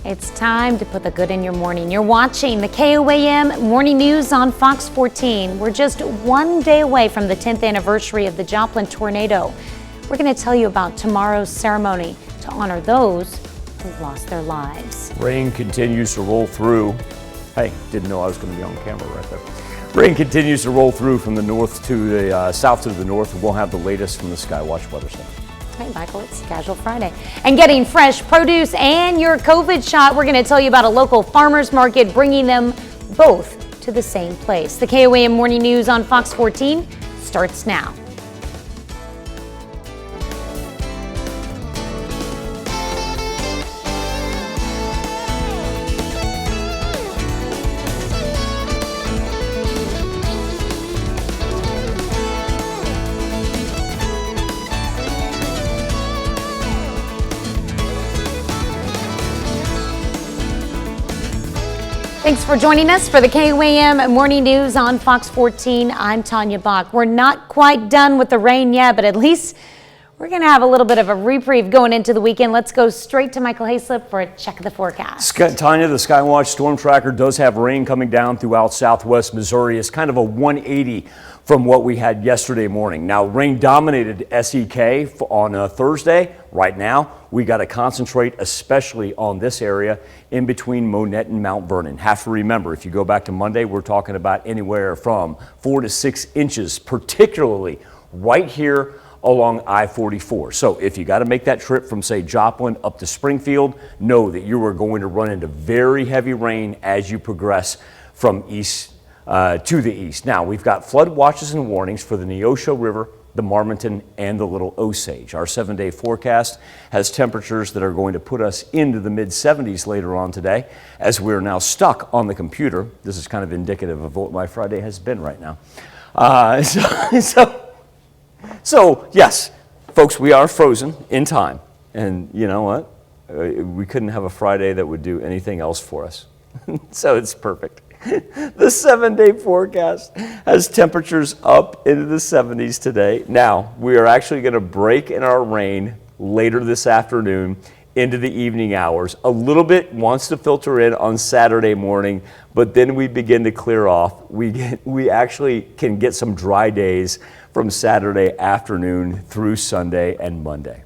It's time to put the good in your morning. You're watching the KOAM Morning News on Fox 14. We're just one day away from the 10th anniversary of the Joplin tornado. We're going to tell you about tomorrow's ceremony to honor those who lost their lives. Rain continues to roll through. Hey, didn't know I was going to be on camera right there. Rain continues to roll through from the north to the south to the north, and we'll have the latest from the Skywatch Weather Center. Hey, Michael, it's Casual Friday. And getting fresh produce and your COVID shot, we're going to tell you about a local farmers market bringing them both to the same place. The KOAM Morning News on Fox 14 starts now. Thanks for joining us for the KOAM Morning News on Fox 14. I'm Tanya Bach. We're not quite done with the rain yet, but at least we're going to have a little bit of a reprieve going into the weekend. Let's go straight to Michael Hayslip for a check of the forecast. Tanya, the Skywatch Storm Tracker does have rain coming down throughout southwest Missouri. It's kind of a 180 from what we had yesterday morning. Now, rain dominated SEK on Thursday. Right now, we got to concentrate especially on this area in between Monette and Mount Vernon. Have to remember, if you go back to Monday, we're talking about anywhere from 4 to 6 inches, particularly right here along I-44. So if you got to make that trip from, say, Joplin up to Springfield, know that you are going to run into very heavy rain as you progress from east to the east. Now, we've got flood watches and warnings for the Neosho River, the Marmonton, and the Little Osage. Our 7-day forecast has temperatures that are going to put us into the mid-70s later on today, as we're now stuck on the computer. This is kind of indicative of what my Friday has been right now. So yes, folks, we are frozen in time. And you know what? We couldn't have a Friday that would do anything else for us. So it's perfect. The 7-day forecast has temperatures up into the 70s today. Now, we are actually going to break in our rain later this afternoon into the evening hours. A little bit wants to filter in on Saturday morning, but then we begin to clear off. We actually can get some dry days from Saturday afternoon through Sunday and Monday.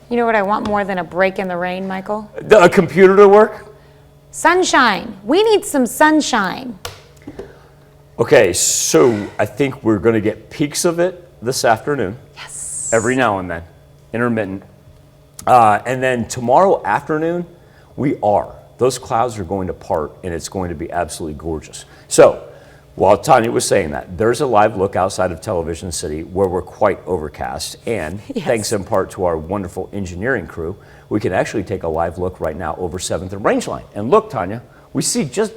You know what I want more than a break in the rain, Michael? A computer to work? Sunshine. We need some sunshine. Okay, so I think we're going to get peaks of it this afternoon. Yes. Every now and then, intermittent. And then tomorrow afternoon, those clouds are going to part, and it's going to be absolutely gorgeous. So while Tanya was saying that, there's a live look outside of Television City where we're quite overcast. And yes, thanks in part to our wonderful engineering crew, we can actually take a live look right now over 7th and Rangeline. And look, Tanya, you see just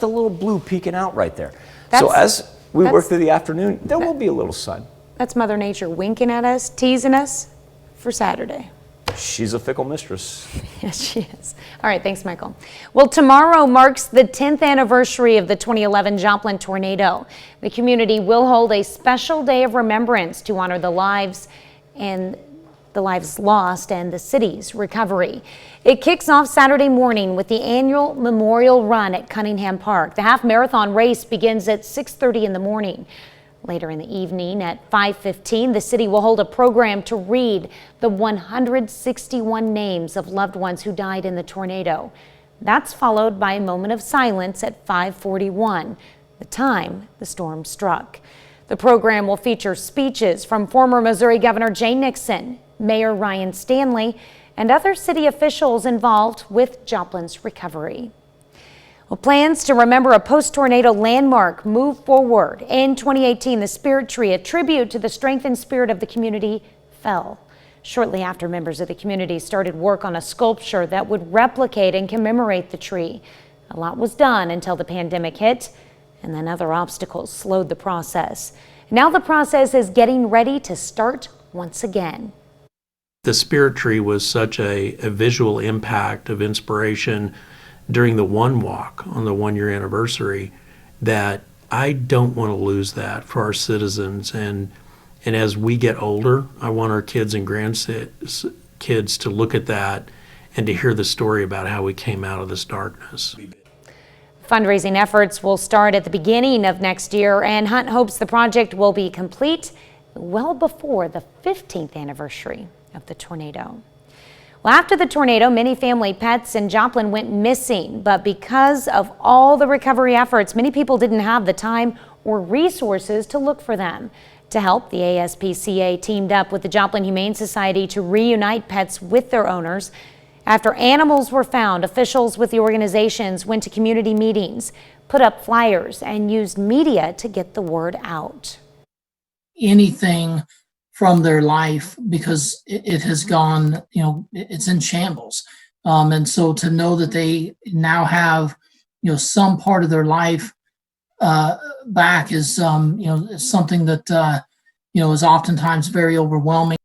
a little blue peeking out right there. So as we work through the afternoon, there will be a little sun. That's Mother Nature winking at us, teasing us for Saturday. She's a fickle mistress. Yes, she is. All right, thanks, Michael. Well, tomorrow marks the 10th anniversary of the 2011 Joplin tornado. The community will hold a special day of remembrance to honor the lives lost and the city's recovery. It kicks off Saturday morning with the annual memorial run at Cunningham Park. The half marathon race begins at 6:30 in the morning. Later in the evening at 5:15, the city will hold a program to read the 161 names of loved ones who died in the tornado. That's followed by a moment of silence at 5:41, the time the storm struck. The program will feature speeches from former Missouri Governor Jay Nixon, Mayor Ryan Stanley, and other city officials involved with Joplin's recovery. Well, plans to remember a post-tornado landmark move forward. In 2018, the Spirit Tree, a tribute to the strength and spirit of the community, fell. Shortly after, members of the community started work on a sculpture that would replicate and commemorate the tree. A lot was done until the pandemic hit, and then other obstacles slowed the process. Now the process is getting ready to start once again. The Spirit Tree was such a visual impact of inspiration during the One Walk on the 1-year anniversary that I don't want to lose that for our citizens. And as we get older, I want our kids and grandkids to look at that and to hear the story about how we came out of this darkness. Fundraising efforts will start at the beginning of next year, and Hunt hopes the project will be complete well before the 15th anniversary of the tornado. Well, after the tornado, many family pets in Joplin went missing, but because of all the recovery efforts, many people didn't have the time or resources to look for them. To help, the ASPCA teamed up with the Joplin Humane Society to reunite pets with their owners. After animals were found, officials with the organizations went to community meetings, put up flyers, and used media to get the word out. Anything from their life, because it has gone, it's in shambles. And so to know that they now have, some part of their life back is, is something that, is oftentimes very overwhelming.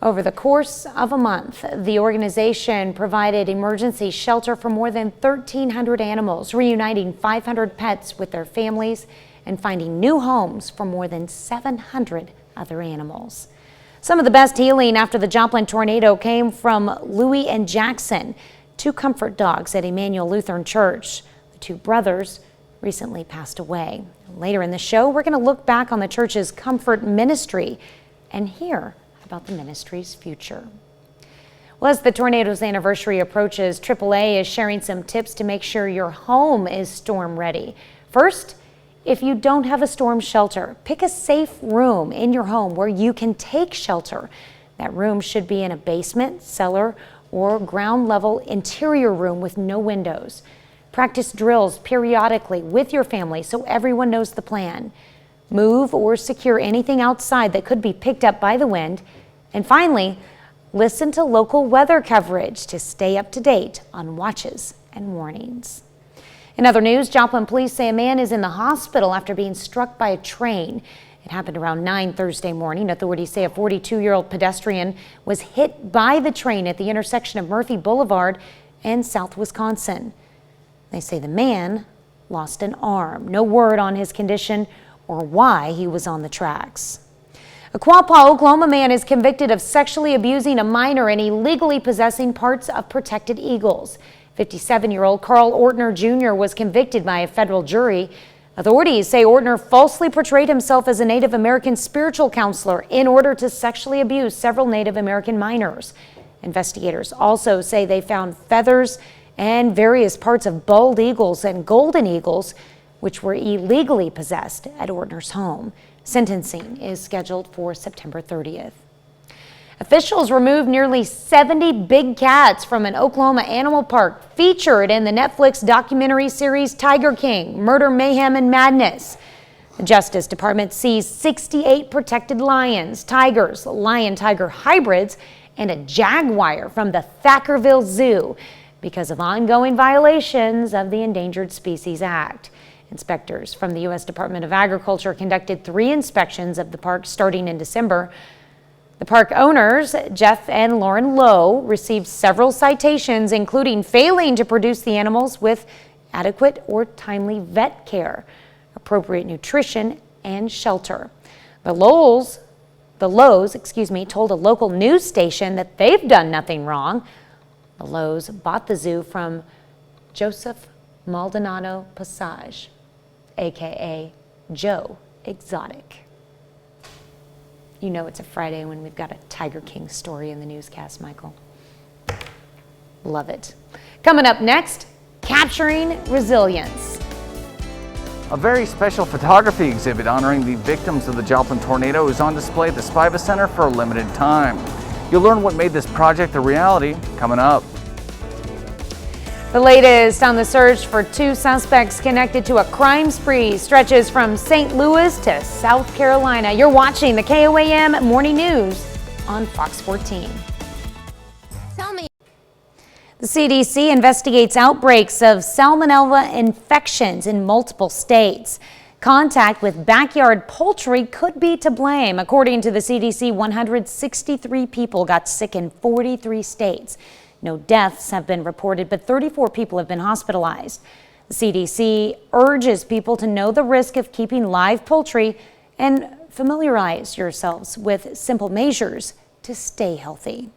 Over the course of a month, the organization provided emergency shelter for more than 1,300 animals, reuniting 500 pets with their families and finding new homes for more than 700 other animals. Some of the best healing after the Joplin tornado came from Louie and Jackson, two comfort dogs at Emmanuel Lutheran Church. The two brothers recently passed away. Later in the show, we're going to look back on the church's comfort ministry and hear about the ministry's future. Well, as the tornado's anniversary approaches, AAA is sharing some tips to make sure your home is storm ready. First, if you don't have a storm shelter, pick a safe room in your home where you can take shelter. That room should be in a basement, cellar, or ground level interior room with no windows. Practice drills periodically with your family so everyone knows the plan. Move or secure anything outside that could be picked up by the wind. And finally, listen to local weather coverage to stay up to date on watches and warnings. In other news, Joplin police say a man is in the hospital after being struck by a train. It happened around 9 Thursday morning. Authorities say a 42-year-old pedestrian was hit by the train at the intersection of Murphy Boulevard and South Wisconsin. They say the man lost an arm. No word on his condition or why he was on the tracks. A Quapaw, Oklahoma man is convicted of sexually abusing a minor and illegally possessing parts of protected eagles. 57-year-old Carl Ortner Jr. was convicted by a federal jury. Authorities say Ortner falsely portrayed himself as a Native American spiritual counselor in order to sexually abuse several Native American minors. Investigators also say they found feathers and various parts of bald eagles and golden eagles, which were illegally possessed at Ortner's home. Sentencing is scheduled for September 30th. Officials removed nearly 70 big cats from an Oklahoma animal park featured in the Netflix documentary series Tiger King: Murder, Mayhem, and Madness. The Justice Department seized 68 protected lions, tigers, lion-tiger hybrids, and a jaguar from the Thackerville Zoo because of ongoing violations of the Endangered Species Act. Inspectors from the U.S. Department of Agriculture conducted 3 inspections of the park starting in December. The park owners, Jeff and Lauren Lowe, received several citations, including failing to produce the animals with adequate or timely vet care, appropriate nutrition, and shelter. The Lowe's told a local news station that they've done nothing wrong. The Lowe's bought the zoo from Joseph Maldonado Passage, aka Joe Exotic. You know it's a Friday when we've got a Tiger King story in the newscast, Michael. Love it. Coming up next, capturing resilience. A very special photography exhibit honoring the victims of the Joplin tornado is on display at the Spiva Center for a limited time. You'll learn what made this project a reality coming up. The latest on the search for 2 suspects connected to a crime spree stretches from St. Louis to South Carolina. You're watching the KOAM Morning News on Fox 14. Tell me. The CDC investigates outbreaks of salmonella infections in multiple states. Contact with backyard poultry could be to blame. According to the CDC, 163 people got sick in 43 states. No deaths have been reported, but 34 people have been hospitalized. The CDC urges people to know the risk of keeping live poultry and familiarize yourselves with simple measures to stay healthy.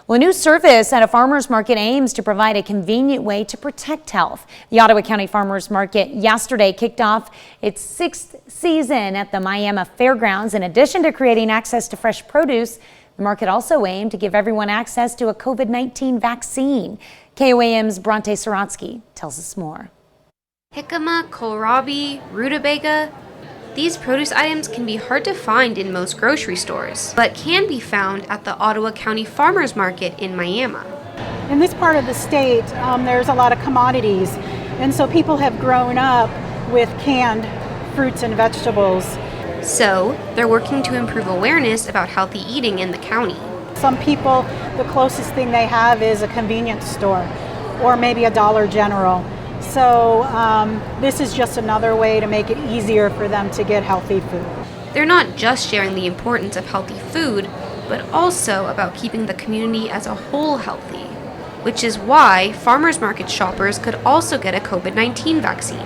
Well, a new service at a farmers market aims to provide a convenient way to protect health. The Ottawa County Farmers Market yesterday kicked off its 6th season at the Miami Fairgrounds. In addition to creating access to fresh produce, the market also aimed to give everyone access to a COVID-19 vaccine. KOAM's Bronte Sorotsky tells us more. Jicama, kohlrabi, rutabaga. These produce items can be hard to find in most grocery stores, but can be found at the Ottawa County Farmers Market in Miami. In this part of the state, there's a lot of commodities, and so people have grown up with canned fruits and vegetables. So, they're working to improve awareness about healthy eating in the county. Some people, the closest thing they have is a convenience store or maybe a Dollar General. So this is just another way to make it easier for them to get healthy food. They're not just sharing the importance of healthy food, but also about keeping the community as a whole healthy, which is why farmers market shoppers could also get a COVID-19 vaccine.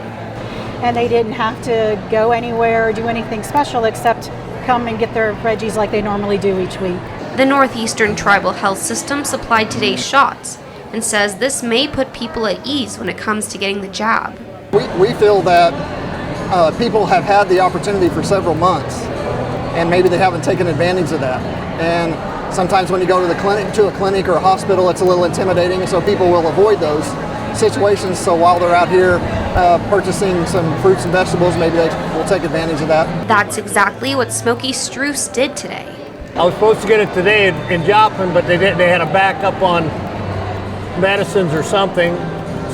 And they didn't have to go anywhere or do anything special except come and get their veggies like they normally do each week. The Northeastern Tribal Health System supplied today's shots and says this may put people at ease when it comes to getting the jab. We feel that people have had the opportunity for several months and maybe they haven't taken advantage of that. And sometimes when you go to a clinic or a hospital, it's a little intimidating, and so people will avoid those situations. So while they're out here purchasing some fruits and vegetables, maybe they will take advantage of that. That's exactly what Smokey Struce did today. I was supposed to get it today in Joplin, but they had a backup on medicines or something,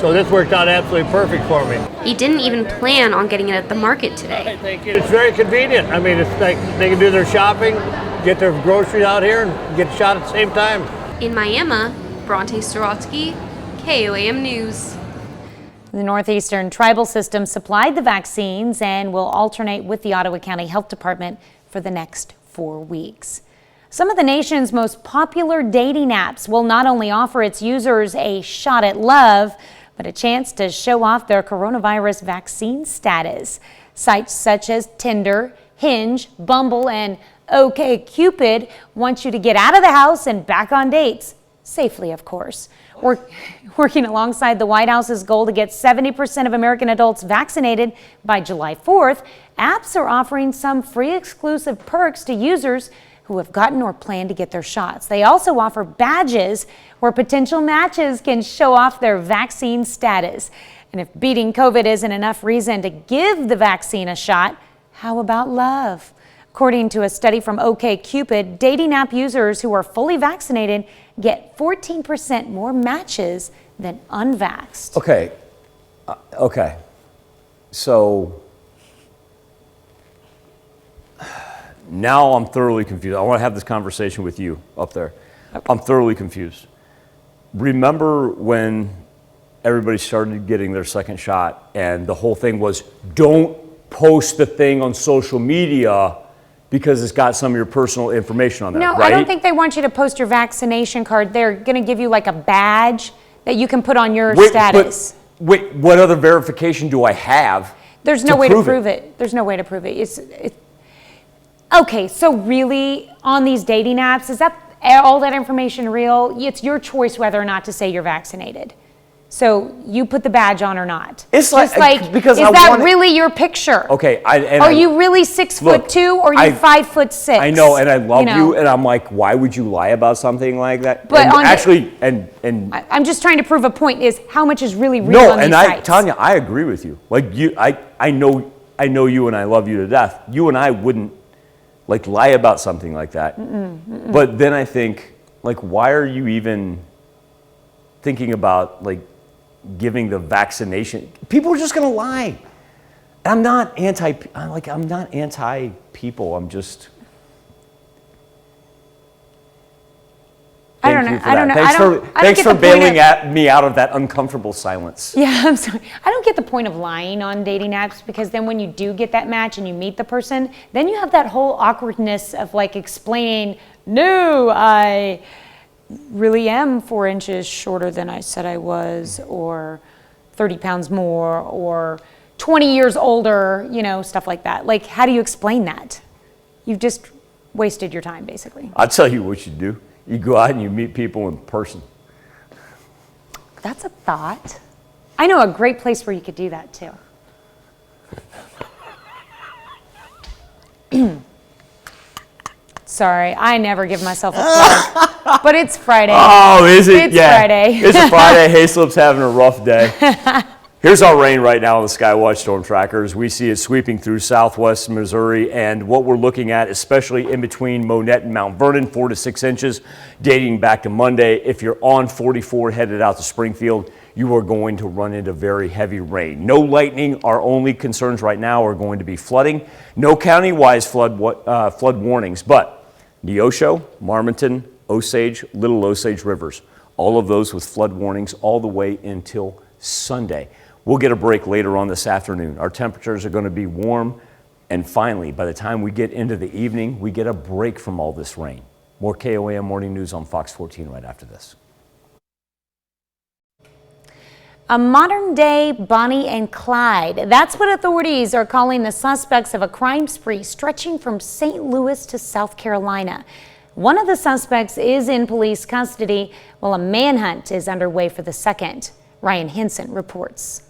so this worked out absolutely perfect for me. He didn't even plan on getting it at the market today. It's very convenient. I mean, it's like they can do their shopping, get their groceries out here, and get shot at the same time. In Miami, Bronte Sorotsky, KOAM News. The Northeastern Tribal System supplied the vaccines and will alternate with the Ottawa County Health Department for the next 4 weeks. Some of the nation's most popular dating apps will not only offer its users a shot at love, but a chance to show off their coronavirus vaccine status. Sites such as Tinder, Hinge, Bumble, and OkCupid want you to get out of the house and back on dates, safely of course. Working alongside the White House's goal to get 70% of American adults vaccinated by July 4th, apps are offering some free exclusive perks to users who have gotten or plan to get their shots. They also offer badges where potential matches can show off their vaccine status. And if beating COVID isn't enough reason to give the vaccine a shot, how about love? According to a study from OkCupid, dating app users who are fully vaccinated get 14% more matches than unvaxxed. Okay. So now I'm thoroughly confused. I want to have this conversation with you up there. Okay. I'm thoroughly confused. Remember when everybody started getting their second shot and the whole thing was, don't post the thing on social media because it's got some of your personal information on there, No, right? I don't think they want you to post your vaccination card. They're going to give you like a badge that you can put on your status. Wait, what other verification do I have? There's no way to prove it. There's no way to prove it. Okay, so really, on these dating apps, is that all that information real? It's your choice whether or not to say you're vaccinated. So you put the badge on or not. It's because is that really your picture? Okay, are you really 6'2" or are you 5'6"? I know, and I love you, and I'm like, why would you lie about something like that? But I'm just trying to prove a point. Is how much is really real on these sites? Tanya, I agree with you. Like I know you, and I love you to death. You and I wouldn't lie about something like that. But then I think, why are you even thinking about giving the vaccination? People are just gonna lie. I'm not anti people. I'm just. I don't know. Thanks for bailing me out of that uncomfortable silence. Yeah, I'm sorry. I don't get the point of lying on dating apps, because then when you do get that match and you meet the person, then you have that whole awkwardness of explaining, no, I really am 4 inches shorter than I said I was, or 30 pounds more, or 20 years older, stuff like that. How do you explain that? You've just wasted your time, basically. I'll tell you what you do. You go out and you meet people in person. That's a thought. I know a great place where you could do that too. Sorry, I never give myself a plug, but it's Friday. Oh, is it? It's Friday. It's a Friday. Hayslip's having a rough day. Here's our rain right now on the Skywatch Storm Trackers. We see it sweeping through southwest Missouri, and what we're looking at, especially in between Monette and Mount Vernon, 4 to 6 inches, dating back to Monday. If you're on 44 headed out to Springfield, you are going to run into very heavy rain. No lightning. Our only concerns right now are going to be flooding. No county-wise flood warnings, but Neosho, Marmonton, Osage, Little Osage rivers, all of those with flood warnings all the way until Sunday. We'll get a break later on this afternoon. Our temperatures are going to be warm, and finally, by the time we get into the evening, we get a break from all this rain. More KOAM Morning News on Fox 14 right after this. A modern-day Bonnie and Clyde. That's what authorities are calling the suspects of a crime spree stretching from St. Louis to South Carolina. One of the suspects is in police custody, while a manhunt is underway for the second. Ryan Henson reports.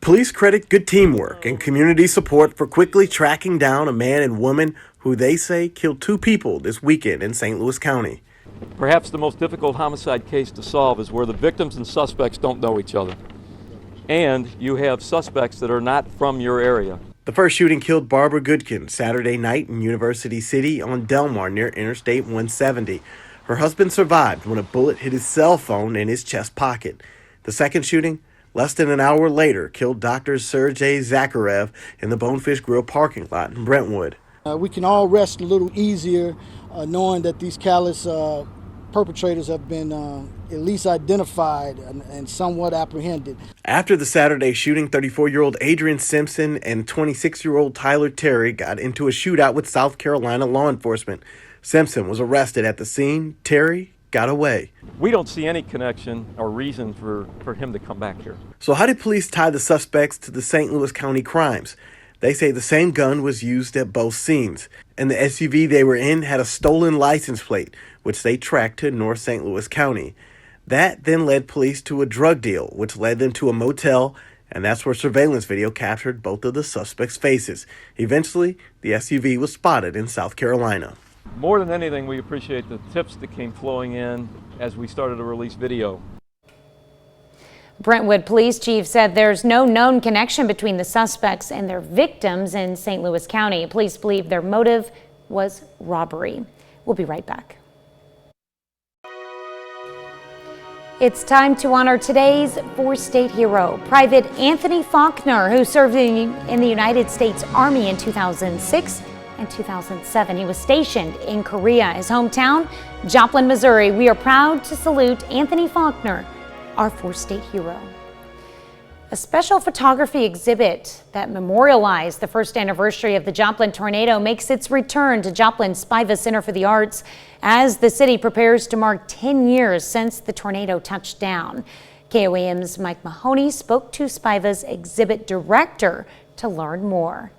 Police credit good teamwork and community support for quickly tracking down a man and woman who they say killed 2 people this weekend in St. Louis County. Perhaps the most difficult homicide case to solve is where the victims and suspects don't know each other. And you have suspects that are not from your area. The first shooting killed Barbara Goodkin Saturday night in University City on Delmar near Interstate 170. Her husband survived when a bullet hit his cell phone in his chest pocket. The second shooting, less than an hour later, killed Dr. Sergei Zakharev in the Bonefish Grill parking lot in Brentwood. We can all rest a little easier knowing that these callous perpetrators have been at least identified and somewhat apprehended. After the Saturday shooting, 34-year-old Adrian Simpson and 26-year-old Tyler Terry got into a shootout with South Carolina law enforcement. Simpson was arrested at the scene. Terry got away. We don't see any connection or reason for him to come back here. So how did police tie the suspects to the St. Louis County crimes? They say the same gun was used at both scenes, and the SUV they were in had a stolen license plate, which they tracked to North St. Louis County. That then led police to a drug deal, which led them to a motel, and that's where surveillance video captured both of the suspects' faces. Eventually, the SUV was spotted in South Carolina. More than anything, we appreciate the tips that came flowing in as we started to release video. Brentwood Police Chief said there's no known connection between the suspects and their victims in St. Louis County. Police believe their motive was robbery. We'll be right back. It's time to honor today's four-state hero, Private Anthony Faulkner, who served in the United States Army in 2006 and 2007. He was stationed in Korea. His hometown, Joplin, Missouri. We are proud to salute Anthony Faulkner, our four-state hero. A special photography exhibit that memorialized the first anniversary of the Joplin tornado makes its return to Joplin Spiva Center for the Arts as the city prepares to mark 10 years since the tornado touched down. KOAM's Mike Mahoney spoke to Spiva's exhibit director to learn more.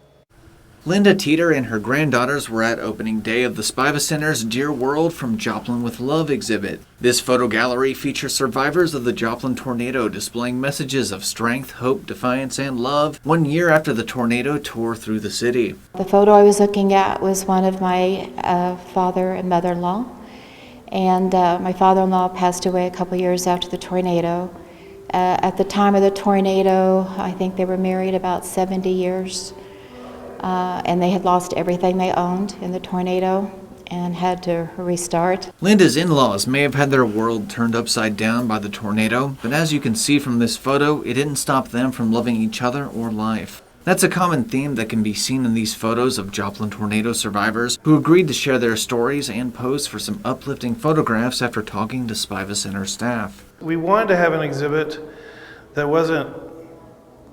Linda Teeter and her granddaughters were at opening day of the Spiva Center's Dear World from Joplin with Love exhibit. This photo gallery features survivors of the Joplin tornado displaying messages of strength, hope, defiance, and love 1 year after the tornado tore through the city. The photo I was looking at was one of my father and mother-in-law, and my father-in-law passed away a couple years after the tornado. At the time of the tornado, I think they were married about 70 years. And they had lost everything they owned in the tornado and had to restart. Linda's in-laws may have had their world turned upside down by the tornado, but as you can see from this photo, it didn't stop them from loving each other or life. That's a common theme that can be seen in these photos of Joplin tornado survivors who agreed to share their stories and pose for some uplifting photographs after talking to Spiva Center staff. We wanted to have an exhibit that wasn't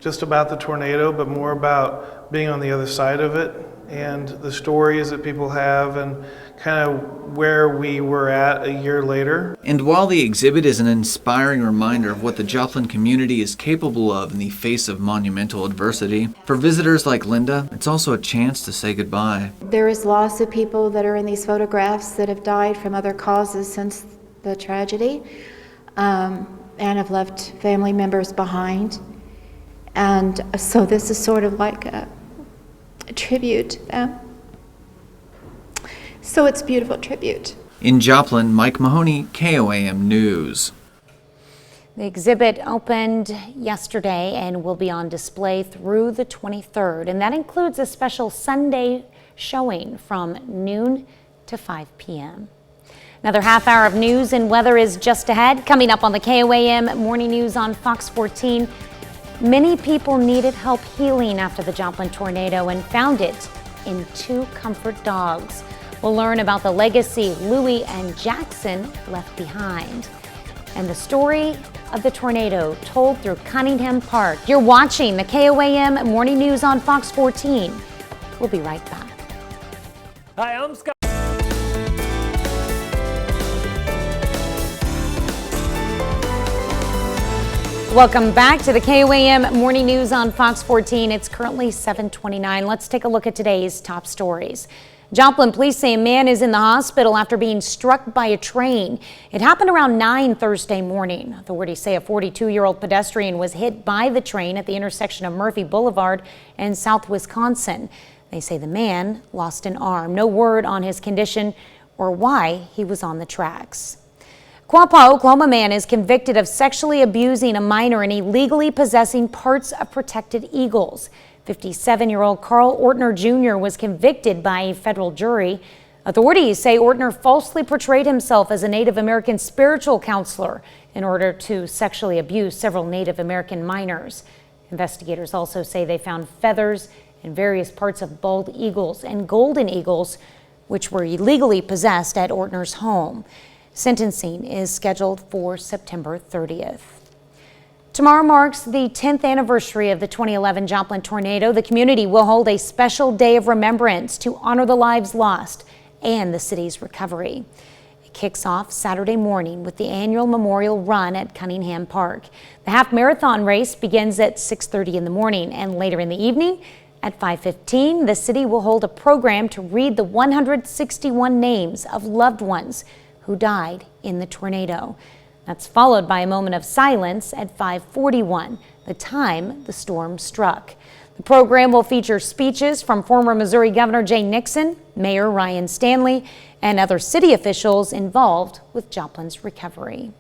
just about the tornado, but more about being on the other side of it and the stories that people have and kind of where we were at a year later. And while the exhibit is an inspiring reminder of what the Joplin community is capable of in the face of monumental adversity, for visitors like Linda, it's also a chance to say goodbye. There is lots of people that are in these photographs that have died from other causes since the tragedy, and have left family members behind. And so this is sort of like a tribute to them. So it's a beautiful tribute. In Joplin, Mike Mahoney, KOAM News. The exhibit opened yesterday and will be on display through the 23rd, and that includes a special Sunday showing from noon to 5 p.m. Another half hour of news and weather is just ahead. Coming up on the KOAM Morning News on Fox 14, many people needed help healing after the Joplin tornado and found it in 2 comfort dogs. We'll learn about the legacy Louie and Jackson left behind, and the story of the tornado told through Cunningham Park. You're watching the KOAM Morning News on Fox 14. We'll be right back. Hi, I'm Scott. Welcome back to the KOAM Morning News on Fox 14. It's currently 7:29. Let's take a look at today's top stories. Joplin police say a man is in the hospital after being struck by a train. It happened around 9 Thursday morning. Authorities say a 42-year-old pedestrian was hit by the train at the intersection of Murphy Boulevard and South Wisconsin. They say the man lost an arm. No word on his condition or why he was on the tracks. Quapaw, Oklahoma man is convicted of sexually abusing a minor and illegally possessing parts of protected eagles. 57-year-old Carl Ortner Jr. was convicted by a federal jury. Authorities say Ortner falsely portrayed himself as a Native American spiritual counselor in order to sexually abuse several Native American minors. Investigators also say they found feathers and various parts of bald eagles and golden eagles, which were illegally possessed at Ortner's home. Sentencing is scheduled for September 30th. Tomorrow marks the 10th anniversary of the 2011 Joplin tornado. The community will hold a special day of remembrance to honor the lives lost and the city's recovery. It kicks off Saturday morning with the annual memorial run at Cunningham Park. The half marathon race begins at 6:30 in the morning, and later in the evening at 5:15, the city will hold a program to read the 161 names of loved ones who died in the tornado. That's followed by a moment of silence at 5:41, the time the storm struck. The program will feature speeches from former Missouri Governor Jay Nixon, Mayor Ryan Stanley, and other city officials involved with Joplin's recovery.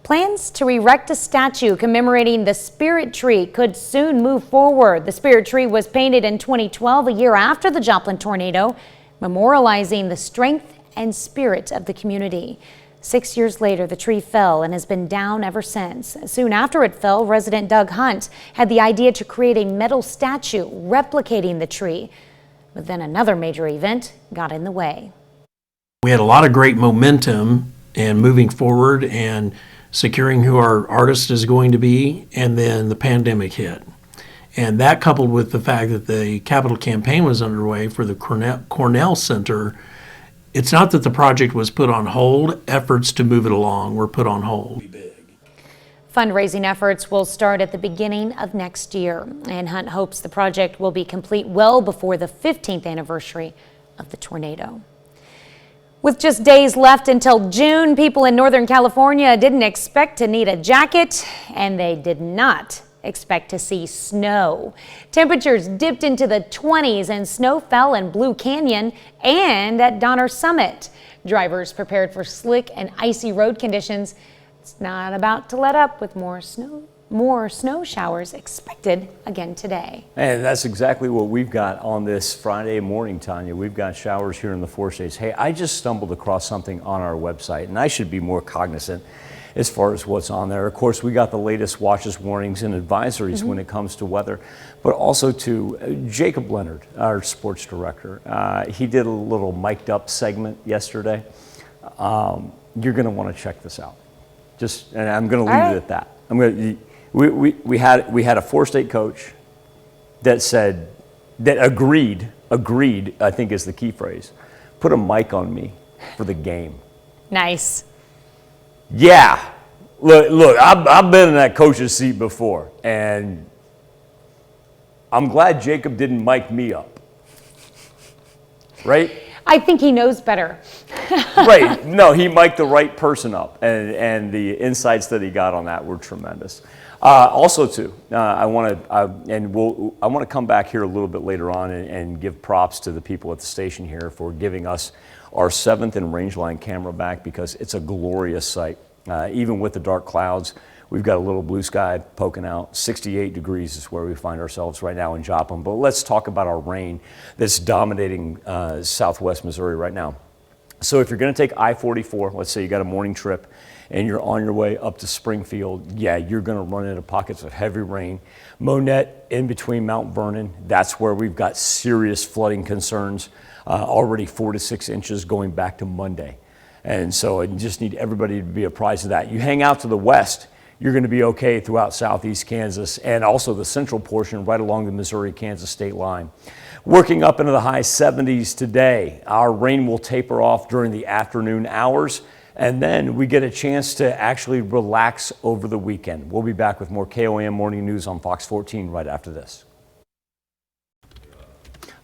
Plans to erect a statue commemorating the Spirit Tree could soon move forward. The Spirit Tree was painted in 2012, a year after the Joplin tornado, memorializing the strength and spirit of the community. 6 years later, the tree fell and has been down ever since. Soon after it fell, resident Doug Hunt had the idea to create a metal statue replicating the tree. But then another major event got in the way. We had a lot of great momentum and moving forward and securing who our artist is going to be, and then the pandemic hit. And that, coupled with the fact that the capital campaign was underway for the Cornell Center, it's not that the project was put on hold. Efforts to move it along were put on hold. Fundraising efforts will start at the beginning of next year, and Hunt hopes the project will be complete well before the 15th anniversary of the tornado. With just days left until June, people in Northern California didn't expect to need a jacket, and they did not expect to see snow. Temperatures dipped into the 20s and snow fell in Blue Canyon and at Donner Summit. Drivers prepared for slick and icy road conditions. It's not about to let up with more snow showers expected again today. And that's exactly what we've got on this Friday morning, Tanya. We've got showers here in the 4 states. Hey, I just stumbled across something on our website, and I should be more cognizant as far as what's on there. Of course, we got the latest watches, warnings, and advisories when it comes to weather, but also to Jacob Leonard, our sports director. He did a little mic'd up segment yesterday. You're going to want to check this out. And I'm going to leave it at that. We had a 4-state coach that said, that agreed, I think is the key phrase, put a mic on me for the game. Nice. Yeah. Look, I've been in that coach's seat before, and I'm glad Jacob didn't mic me up. Right? I think he knows better. Right. No, he mic'd the right person up, and the insights that he got on that were tremendous. Also, too, I want to come back here a little bit later on and give props to the people at the station here for giving us our 7th and Rangeline camera back, because it's a glorious sight. Even with the dark clouds, we've got a little blue sky poking out. 68 degrees is where we find ourselves right now in Joplin. But let's talk about our rain that's dominating southwest Missouri right now. So if you're going to take I-44, let's say you got a morning trip and you're on your way up to Springfield, yeah, you're going to run into pockets of heavy rain. Monette in between Mount Vernon, that's where we've got serious flooding concerns, already 4 to 6 inches going back to Monday. And so I just need everybody to be apprised of that. You hang out to the west, you're going to be okay throughout southeast Kansas and also the central portion right along the Missouri-Kansas state line. Working up into the high 70s today. Our rain will taper off during the afternoon hours, and then we get a chance to actually relax over the weekend. We'll be back with more KOAM Morning News on Fox 14 right after this.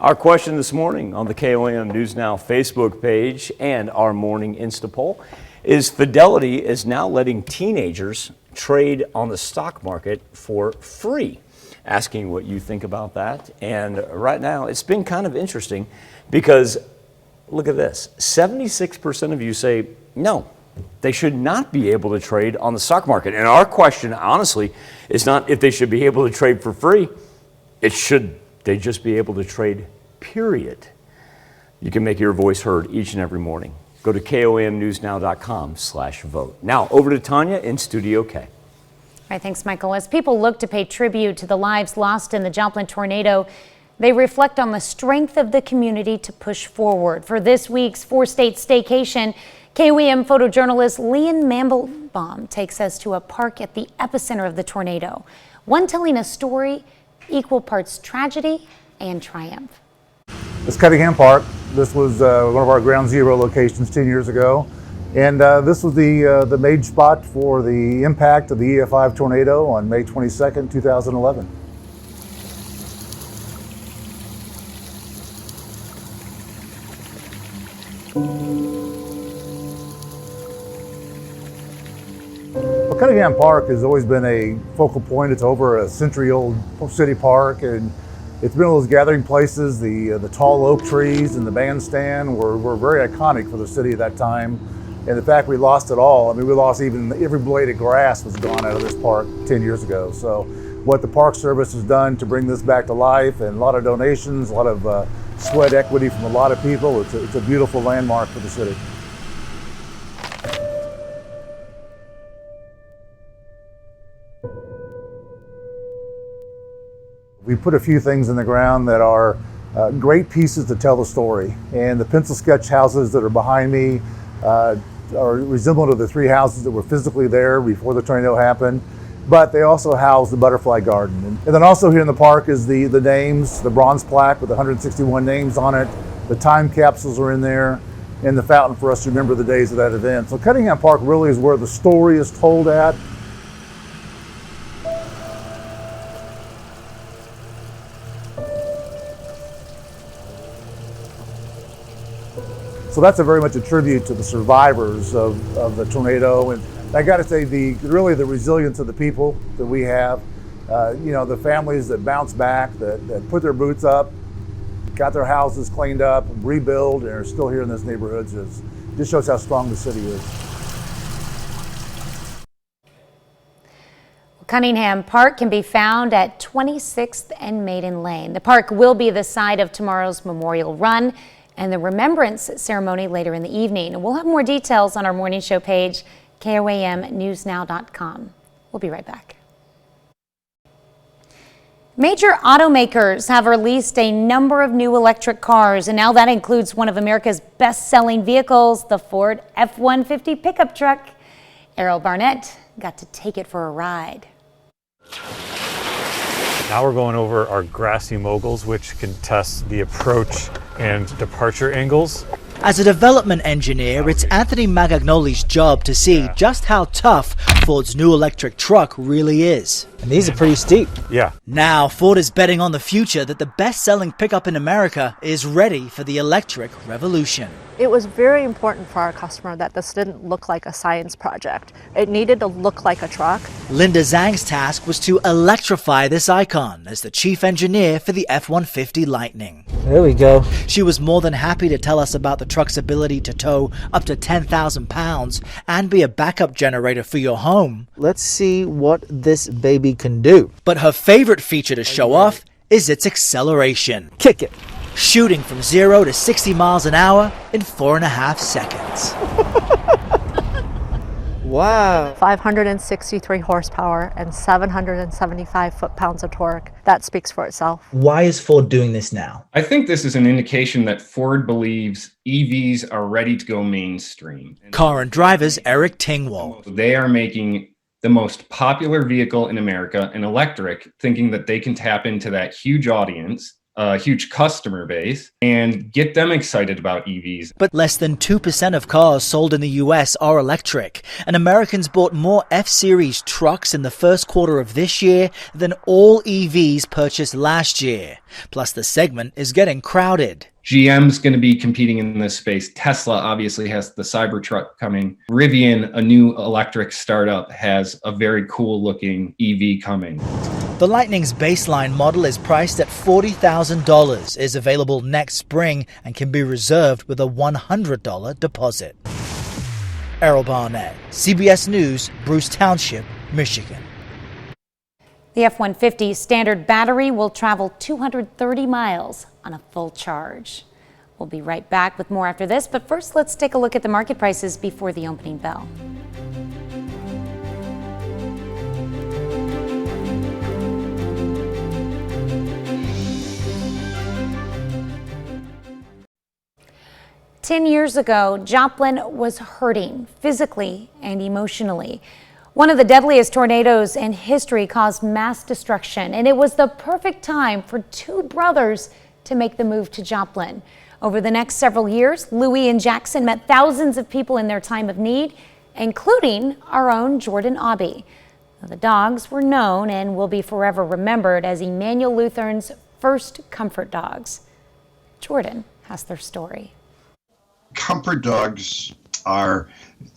Our question this morning on the KOAM News Now Facebook page and our morning Insta poll is: Fidelity is now letting teenagers trade on the stock market for free. Asking what you think about that. And right now it's been kind of interesting because look at this. 76% of you say no, they should not be able to trade on the stock market. And our question, honestly, is not if they should be able to trade for free. It should they just be able to trade, period. You can make your voice heard each and every morning. Go to KOAMnewsnow.com/vote. Now over to Tanya in Studio K. All right, thanks, Michael. As people look to pay tribute to the lives lost in the Joplin tornado, they reflect on the strength of the community to push forward. For this week's 4-state staycation, KOAM photojournalist Leon Mandelbaum takes us to a park at the epicenter of the tornado, one telling a story equal parts tragedy and triumph. It's Cunningham Park. This was one of our ground zero locations 10 years ago. And this was the main spot for the impact of the EF5 tornado on May 22nd, 2011. Well, Cunningham Park has always been a focal point. It's over a century-old city park, and it's been one of those gathering places. The tall oak trees and the bandstand were very iconic for the city at that time. And the fact we lost it all, I mean, we lost even every blade of grass was gone out of this park 10 years ago. So what the Park Service has done to bring this back to life, and a lot of donations, a lot of sweat equity from a lot of people, it's a beautiful landmark for the city. We put a few things in the ground that are great pieces to tell the story. And the pencil sketch houses that are behind me are resemblant of the 3 houses that were physically there before the tornado happened, but they also house the butterfly garden. And then also here in the park is the names, the bronze plaque with 161 names on it, the time capsules are in there, and the fountain for us to remember the days of that event. So Cunningham Park really is where the story is told at. So that's very much a tribute to the survivors of the tornado. And I got to say, really the resilience of the people that we have, the families that bounce back, that put their boots up, got their houses cleaned up, rebuild, and are still here in this neighborhood. Just shows how strong the city is. Cunningham Park can be found at 26th and Maiden Lane. The park will be the site of tomorrow's Memorial Run and the Remembrance Ceremony later in the evening. We'll have more details on our morning show page, KOAMnewsnow.com. We'll be right back. Major automakers have released a number of new electric cars, and now that includes one of America's best-selling vehicles, the Ford F-150 pickup truck. Errol Barnett got to take it for a ride. Now we're going over our grassy moguls, which can test the approach and departure angles. As a development engineer, it's Anthony Magagnoli's job to see just how tough Ford's new electric truck really is. And these are pretty steep. Yeah. Now, Ford is betting on the future that the best-selling pickup in America is ready for the electric revolution. It was very important for our customer that this didn't look like a science project. It needed to look like a truck. Linda Zhang's task was to electrify this icon as the chief engineer for the F-150 Lightning. There we go. She was more than happy to tell us about the truck's ability to tow up to 10,000 pounds and be a backup generator for your home. Let's see what this baby can do. But her favorite feature to show off is its acceleration. Kick it. Shooting from 0 to 60 miles an hour in 4.5 seconds. Wow. 563 horsepower and 775 foot-pounds of torque. That speaks for itself. Why is Ford doing this now? I think this is an indication that Ford believes EVs are ready to go mainstream. Car and Driver's Eric Tingwall. They are making the most popular vehicle in America an electric, thinking that they can tap into that huge audience, a huge customer base, and get them excited about EVs. But less than 2% of cars sold in the US are electric, and Americans bought more F-Series trucks in the first quarter of this year than all EVs purchased last year. Plus, the segment is getting crowded. GM's going to be competing in this space. Tesla obviously has the Cybertruck coming. Rivian, a new electric startup, has a very cool looking EV coming. The Lightning's baseline model is priced at $40,000, is available next spring, and can be reserved with a $100 deposit. Errol Barnett, CBS News, Bruce Township, Michigan. The F-150 standard battery will travel 230 miles on a full charge. We'll be right back with more after this, but first let's take a look at the market prices before the opening bell. Ten years ago, Joplin was hurting physically and emotionally. One of the deadliest tornadoes in history caused mass destruction, and it was the perfect time for two brothers to make the move to Joplin. Over the next several years, Louis and Jackson met thousands of people in their time of need, including our own Jordan Aubie. The dogs were known and will be forever remembered as Emmanuel Lutheran's first comfort dogs. Jordan has their story. Comfort dogs are,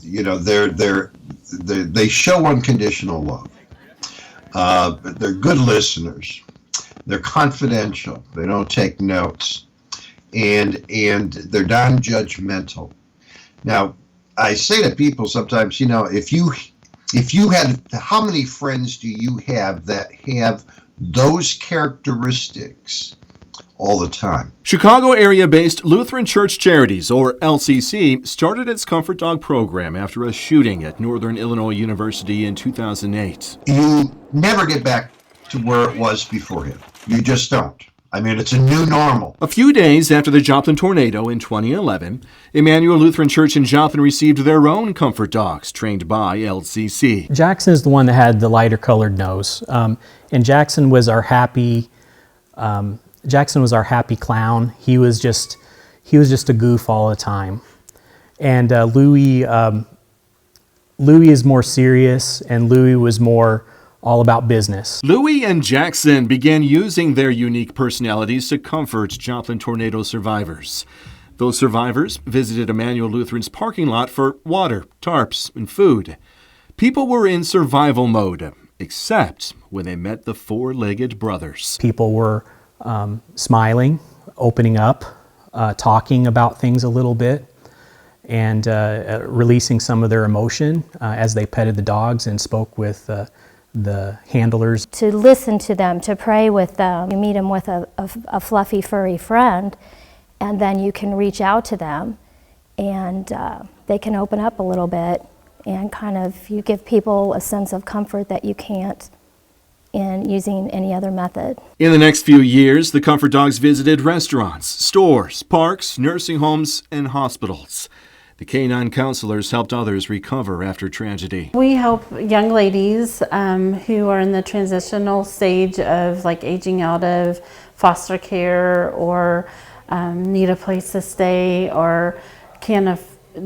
they show unconditional love. They're good listeners. They're confidential. They don't take notes, and they're non-judgmental. Now, I say to people sometimes, if you had, how many friends do you have that have those characteristics all the time? Chicago area-based Lutheran Church Charities, or LCC, started its Comfort Dog program after a shooting at Northern Illinois University in 2008. You never get back to where it was beforehand. You just don't. I mean, it's a new normal. A few days after the Joplin tornado in 2011, Emmanuel Lutheran Church in Joplin received their own Comfort Dogs, trained by LCC. Jackson is the one that had the lighter colored nose, and Jackson was our happy clown. He was just a goof all the time. And Louis is more serious, and Louis was more all about business. Louis and Jackson began using their unique personalities to comfort Joplin tornado survivors. Those survivors visited Emmanuel Lutheran's parking lot for water, tarps, and food. People were in survival mode, except when they met the four-legged brothers. People were smiling, opening up, talking about things a little bit, and releasing some of their emotion as they petted the dogs and spoke with the handlers. To listen to them, to pray with them. You meet them with a fluffy, furry friend, and then you can reach out to them, and they can open up a little bit, and you give people a sense of comfort that you can't in using any other method. In the next few years, the Comfort Dogs visited restaurants, stores, parks, nursing homes, and hospitals. The canine counselors helped others recover after tragedy. We help young ladies who are in the transitional stage of like aging out of foster care or need a place to stay or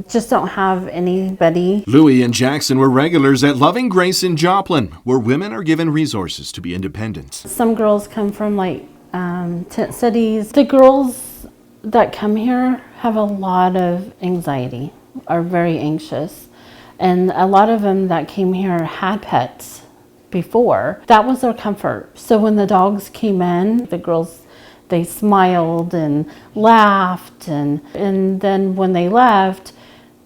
just don't have anybody. Louie and Jackson were regulars at Loving Grace in Joplin, where women are given resources to be independent. Some girls come from like tent cities. The girls that come here have a lot of anxiety, are very anxious. And a lot of them that came here had pets before. That was their comfort. So when the dogs came in, the girls, they smiled and laughed. And then when they left,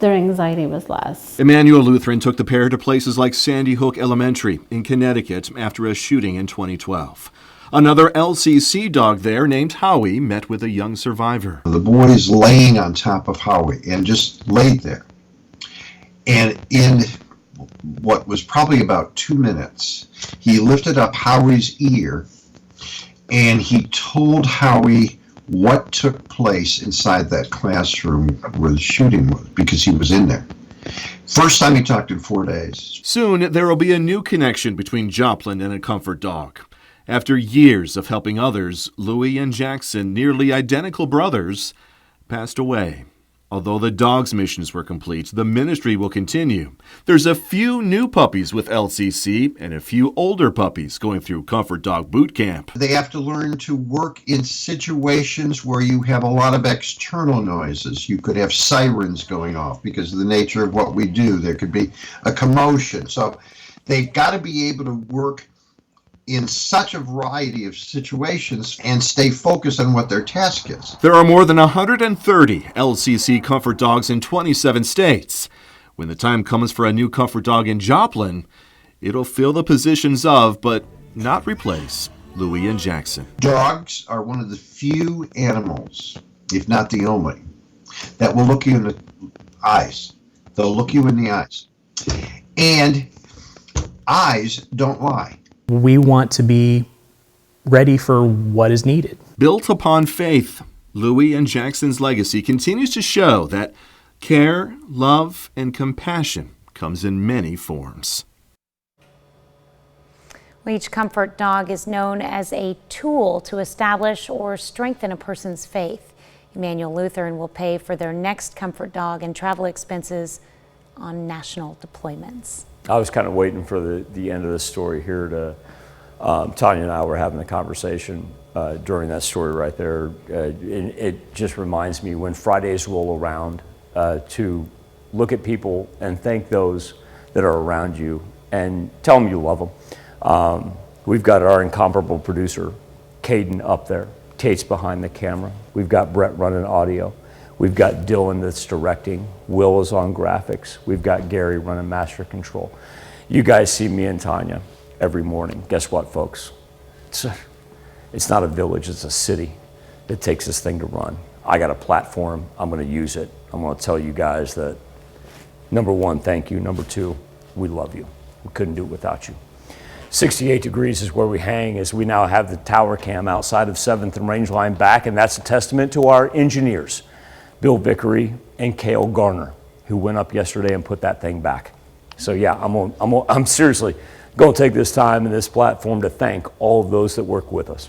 their anxiety was less. Emmanuel Lutheran took the pair to places like Sandy Hook Elementary in Connecticut after a shooting in 2012. Another LCC dog there named Howie met with a young survivor. The boy is laying on top of Howie and just laid there. And in what was probably about 2 minutes, he lifted up Howie's ear and he told Howie what took place inside that classroom where the shooting was, because he was in there. First time he talked in 4 days. Soon, there will be a new connection between Joplin and a comfort dog. After years of helping others, Louie and Jackson, nearly identical brothers, passed away. Although the dog's missions were complete, the ministry will continue. There's a few new puppies with LCC and a few older puppies going through Comfort Dog Boot Camp. They have to learn to work in situations where you have a lot of external noises. You could have sirens going off because of the nature of what we do. There could be a commotion. So they've got to be able to work in such a variety of situations and stay focused on what their task is. There are more than 130 LCC comfort dogs in 27 states. When the time comes for a new comfort dog in Joplin, it'll fill the positions of, but not replace, Louie and Jackson. Dogs are one of the few animals, if not the only, that will look you in the eyes. They'll look you in the eyes. And eyes don't lie. We want to be ready for what is needed. Built upon faith, Louie and Jackson's legacy continues to show that care, love, and compassion comes in many forms. Each comfort dog is known as a tool to establish or strengthen a person's faith. Emmanuel Lutheran will pay for their next comfort dog and travel expenses on national deployments. I was kind of waiting for the end of the story here to, Tanya and I were having a conversation during that story right there. It just reminds me when Fridays roll around to look at people and thank those that are around you and tell them you love them. We've got our incomparable producer, Caden, up there. Tate's behind the camera. We've got Brett running audio. We've got Dylan that's directing. Will is on graphics. We've got Gary running master control. You guys see me and Tanya every morning. Guess what, folks? It's not a village, it's a city that takes this thing to run. I got a platform. I'm going to use it. I'm going to tell you guys that, number one, thank you. Number two, we love you. We couldn't do it without you. 68 degrees is where we hang as we now have the tower cam outside of 7th and Range Line back, and that's a testament to our engineers, Bill Vickery and Cale Garner, who went up yesterday and put that thing back. So yeah, I'm seriously going to take this time and this platform to thank all of those that work with us.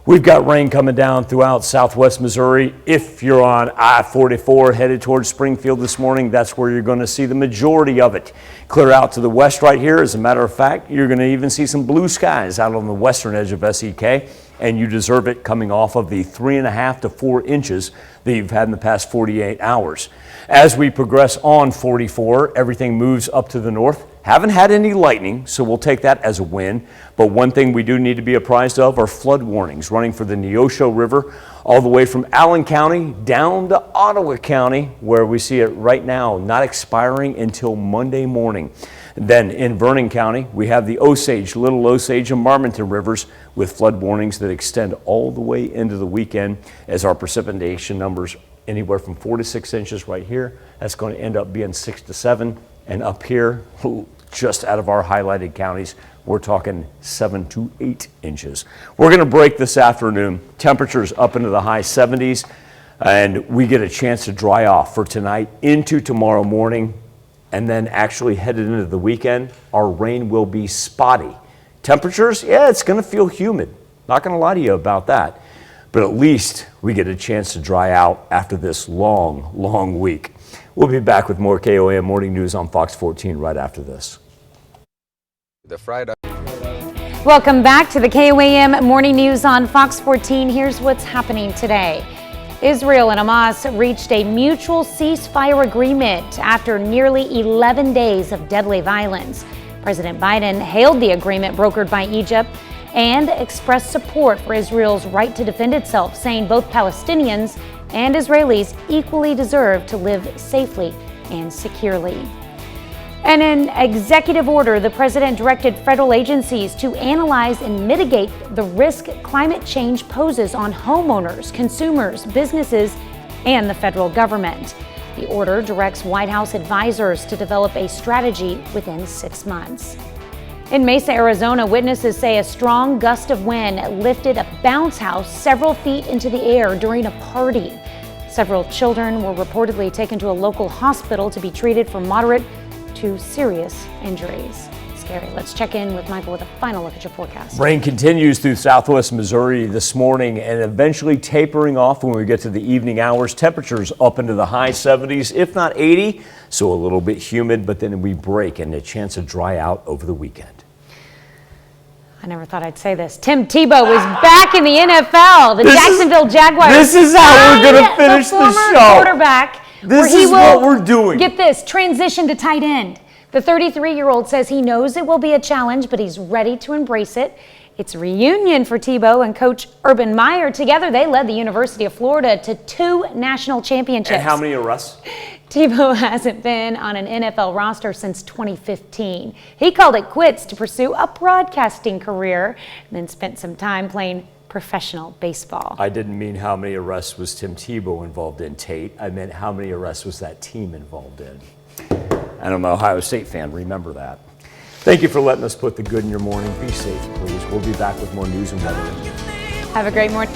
We've got rain coming down throughout southwest Missouri. If you're on I-44 headed towards Springfield this morning, that's where you're going to see the majority of it. Clear out to the west right here. As a matter of fact, you're going to even see some blue skies out on the western edge of SEK, and you deserve it coming off of the 3.5 to 4 inches that you've had in the past 48 hours. As we progress on 44, everything moves up to the north. Haven't had any lightning, so we'll take that as a win. But one thing we do need to be apprised of are flood warnings running for the Neosho River all the way from Allen County down to Ottawa County, where we see it right now not expiring until Monday morning. Then in Vernon County, we have the Osage, Little Osage, and Marmonton rivers with flood warnings that extend all the way into the weekend as our precipitation numbers anywhere from 4 to 6 inches right here. That's going to end up being 6 to 7. And up here, just out of our highlighted counties, we're talking 7 to 8 inches. We're going to break this afternoon. Temperatures up into the high 70s. And we get a chance to dry off for tonight into tomorrow morning, and then actually headed into the weekend, our rain will be spotty. Temperatures, yeah, it's going to feel humid. Not going to lie to you about that. But at least we get a chance to dry out after this long, long week. We'll be back with more KOAM Morning News on Fox 14 right after this. Welcome back to the KOAM Morning News on Fox 14. Here's what's happening today. Israel and Hamas reached a mutual ceasefire agreement after nearly 11 days of deadly violence. President Biden hailed the agreement brokered by Egypt and expressed support for Israel's right to defend itself, saying both Palestinians and Israelis equally deserve to live safely and securely. And in executive order, the president directed federal agencies to analyze and mitigate the risk climate change poses on homeowners, consumers, businesses, and the federal government. The order directs White House advisors to develop a strategy within 6 months. In Mesa, Arizona, witnesses say a strong gust of wind lifted a bounce house several feet into the air during a party. Several children were reportedly taken to a local hospital to be treated for moderate to serious injuries. Scary. Let's check in with Michael with a final look at your forecast. Rain continues through southwest Missouri this morning and eventually tapering off when we get to the evening hours. Temperatures up into the high 70s, if not 80, so a little bit humid, but then we break and a chance to dry out over the weekend. I never thought I'd say this. Tim Tebow is back in the NFL. The Jacksonville Jaguars. This is how we're going to finish the show. Quarterback. This is what we're doing. Get this, transition to tight end. The 33-year-old says he knows it will be a challenge, but he's ready to embrace it. It's a reunion for Tebow and Coach Urban Meyer. Together, they led the University of Florida to 2 national championships. And how many arrests? Tebow hasn't been on an NFL roster since 2015. He called it quits to pursue a broadcasting career and then spent some time playing professional baseball. I didn't mean how many arrests was Tim Tebow involved in, Tate. I meant how many arrests was that team involved in. And I'm an Ohio State fan, remember that. Thank you for letting us put the good in your morning. Be safe, please. We'll be back with more news and weather. Have a great morning.